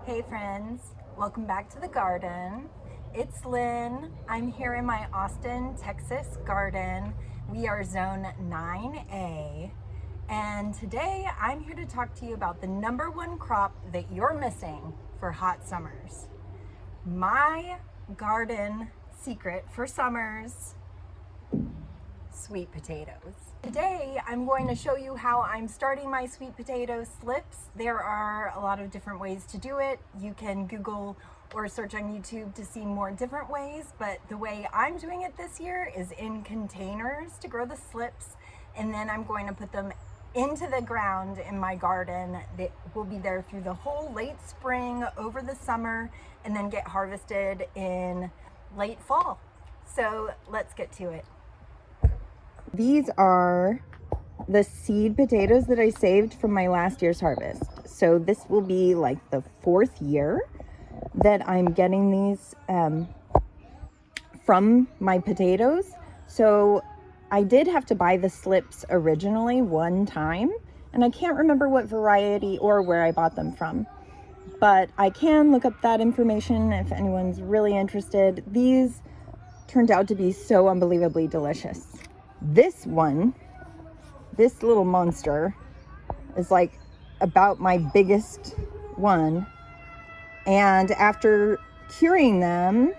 Hey friends, welcome back to the garden. It's Lynn. I'm here in my Austin, Texas garden. We are zone 9A. And today I'm here to talk to you about the number one crop that you're missing for hot summers. My garden secret for summers: sweet potatoes. Today I'm going to show you how I'm starting my sweet potato slips. There are a lot of different ways to do it. You can Google or search on YouTube to see more different ways, but the way I'm doing it this year is in containers to grow the slips, and then I'm going to put them into the ground in my garden that will be there through the whole late spring, over the summer, and then get harvested in late fall. So let's get to it. These are the seed potatoes that I saved from my last year's harvest. So this will be like the 4th year that I'm getting these from my potatoes. So I did have to buy the slips originally one time, and I can't remember what variety or where I bought them from, but I can look up that information if anyone's really interested. These turned out to be so unbelievably delicious. This one, this little monster, is like about my biggest one, and after curing them,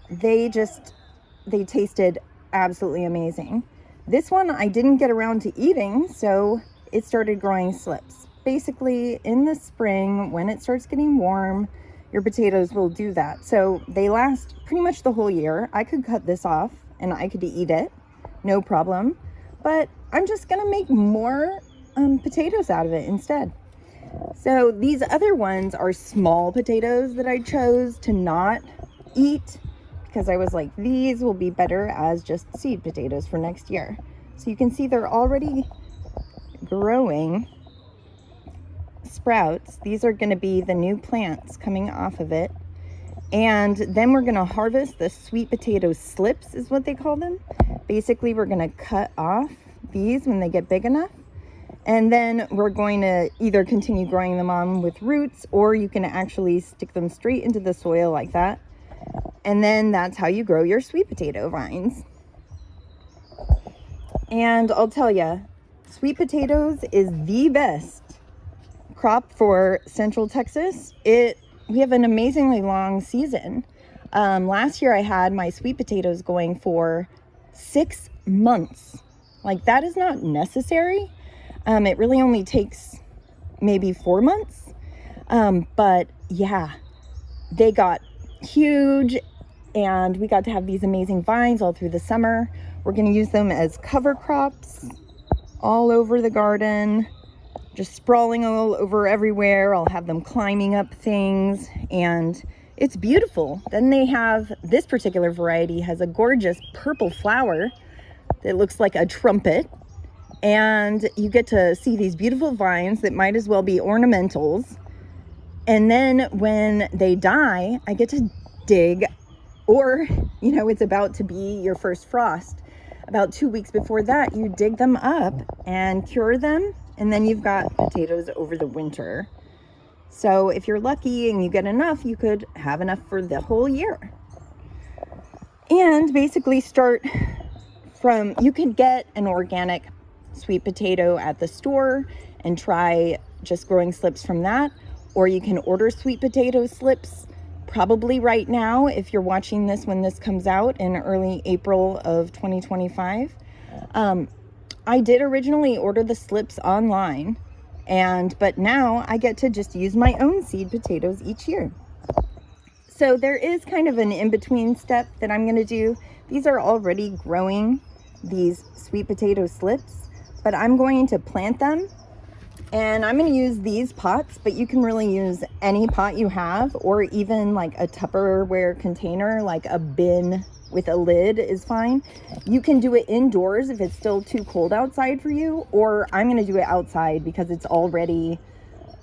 they tasted absolutely amazing. This one I didn't get around to eating, so it started growing slips. Basically, in the spring, when it starts getting warm, your potatoes will do that. So they last pretty much the whole year. I could cut this off and I could eat it, no problem, but I'm just gonna make more potatoes out of it instead. So these other ones are small potatoes that I chose to not eat because I was like, these will be better as just seed potatoes for next year. So you can see they're already growing sprouts. These are gonna be the new plants coming off of it. And then we're gonna harvest the sweet potato slips, is what they call them. Basically, we're gonna cut off these when they get big enough. And then we're going to either continue growing them on with roots, or you can actually stick them straight into the soil like that. And then that's how you grow your sweet potato vines. And I'll tell you, sweet potatoes is the best crop for Central Texas. We have an amazingly long season. Last year I had my sweet potatoes going for 6 months. Like, that is not necessary. It really only takes maybe 4 months. But yeah, they got huge, and we got to have these amazing vines all through the summer. We're going to use them as cover crops all over the garden, just sprawling all over everywhere. I'll have them climbing up things, and it's beautiful. Then they have, this particular variety has a gorgeous purple flower that looks like a trumpet, and you get to see these beautiful vines that might as well be ornamentals. And then when they die, I get to dig, or it's about to be your first frost. About 2 weeks before that, you dig them up and cure them, and then you've got potatoes over the winter. So if you're lucky and you get enough, you could have enough for the whole year. And basically you can get an organic sweet potato at the store and try just growing slips from that, or you can order sweet potato slips probably right now if you're watching this when this comes out in early April of 2025. I did originally order the slips online, but now I get to just use my own seed potatoes each year. So there is kind of an in-between step that I'm going to do. These are already growing, these sweet potato slips, but I'm going to plant them, and I'm going to use these pots, but you can really use any pot you have, or even like a Tupperware container, like a bin with a lid is fine. You can do it indoors if it's still too cold outside for you, or I'm going to do it outside because it's already,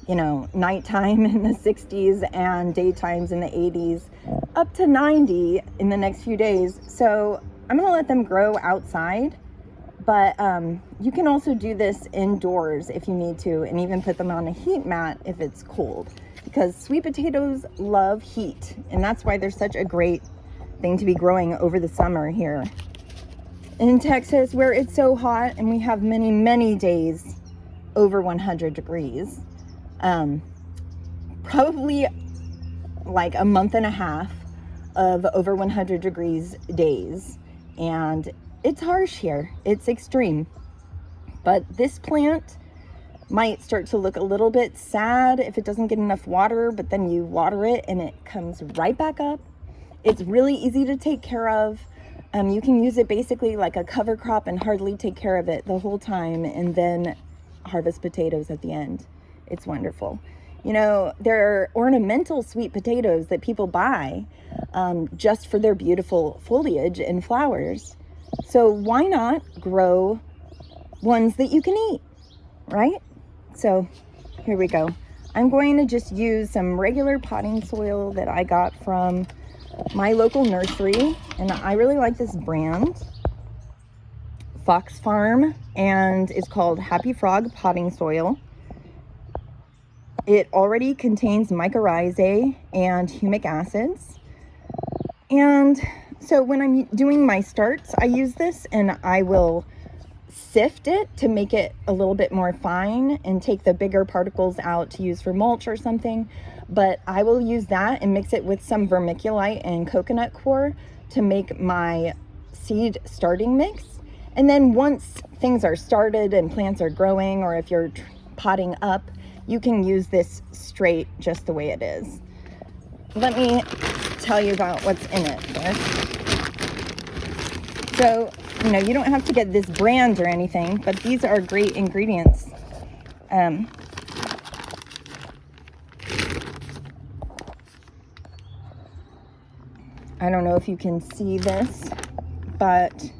nighttime in the 60s and daytimes in the 80s, up to 90 in the next few days. So I'm going to let them grow outside. But you can also do this indoors if you need to, and even put them on a heat mat if it's cold. because sweet potatoes love heat, and that's why they're such a great thing to be growing over the summer here in Texas, where it's so hot and we have many, many days over 100 degrees. Probably like a month and a half of over 100 degrees days, and it's harsh here. It's extreme. But this plant might start to look a little bit sad if it doesn't get enough water, but then you water it and it comes right back up. It's really easy to take care of. You can use it basically like a cover crop and hardly take care of it the whole time, and then harvest potatoes at the end. It's wonderful. You know, there are ornamental sweet potatoes that people buy just for their beautiful foliage and flowers. So why not grow ones that you can eat, right? So here we go. I'm going to just use some regular potting soil that I got from my local nursery, and I really like this brand, Fox Farm, and it's called Happy Frog potting soil. It already contains mycorrhizae and humic acids, and so when I'm doing my starts, I use this, and I will sift it to make it a little bit more fine and take the bigger particles out to use for mulch or something. But I will use that and mix it with some vermiculite and coconut coir to make my seed starting mix. And then once things are started and plants are growing, or if you're potting up, you can use this straight just the way it is. Let me tell you about what's in it first. So, you know, you don't have to get this brand or anything, but these are great ingredients. I don't know if you can see this, but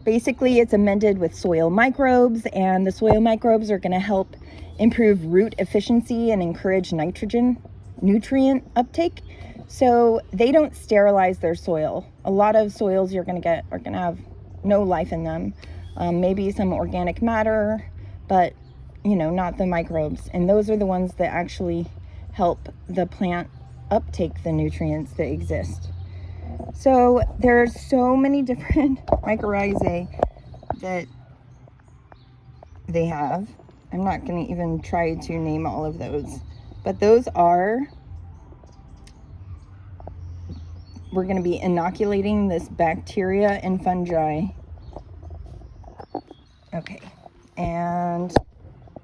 basically it's amended with soil microbes, and the soil microbes are going to help improve root efficiency and encourage nutrient uptake. So they don't sterilize their soil. A lot of soils you're going to get are going to have no life in them. Maybe some organic matter, but you know, not the microbes. And those are the ones that actually help the plant uptake the nutrients that exist. So there's so many different mycorrhizae that they have. I'm not going to even try to name all of those, but those are, we're going to be inoculating this bacteria and fungi. Okay, and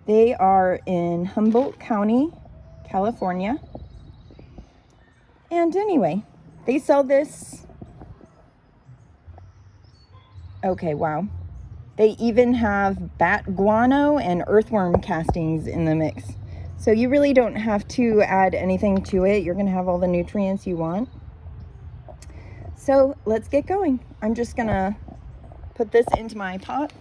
they are in Humboldt County, California. And anyway, they sell this. Okay, wow. They even have bat guano and earthworm castings in the mix. So you really don't have to add anything to it. You're going to have all the nutrients you want. So let's get going. I'm just going to put this into my pots.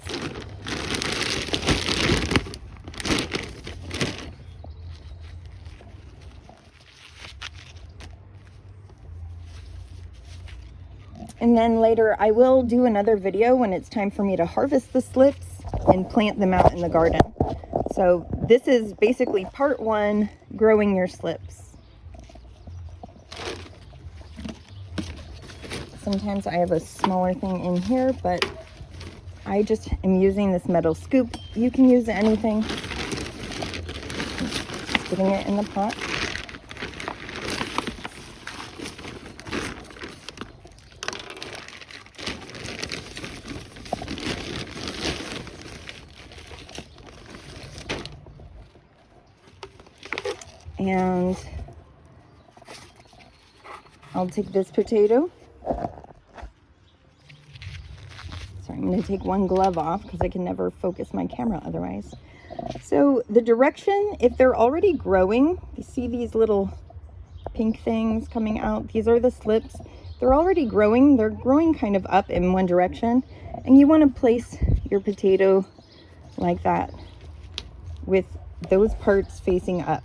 And then later I will do another video when it's time for me to harvest the slips and plant them out in the garden. So this is basically part one, growing your slips. Sometimes I have a smaller thing in here, but I just am using this metal scoop. You can use anything. Just putting it in the pot. And I'll take this potato. So I'm going to take one glove off because I can never focus my camera otherwise. So the direction, if they're already growing, you see these little pink things coming out? These are the slips. They're already growing. They're growing kind of up in one direction. And you want to place your potato like that with those parts facing up.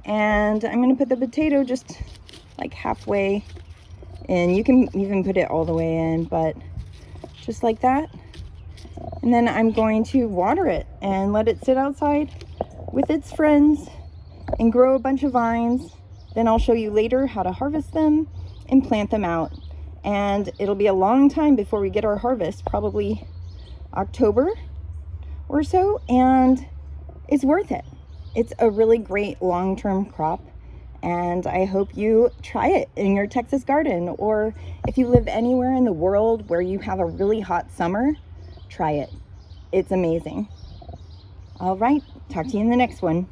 And I'm going to put the potato just like halfway in. You can even put it all the way in, but just like that. And then I'm going to water it and let it sit outside with its friends and grow a bunch of vines. Then I'll show you later how to harvest them and plant them out. And it'll be a long time before we get our harvest, probably October or so, and it's worth it. It's a really great long-term crop, and I hope you try it in your Texas garden, or if you live anywhere in the world where you have a really hot summer, try it. It's amazing. All right, talk to you in the next one.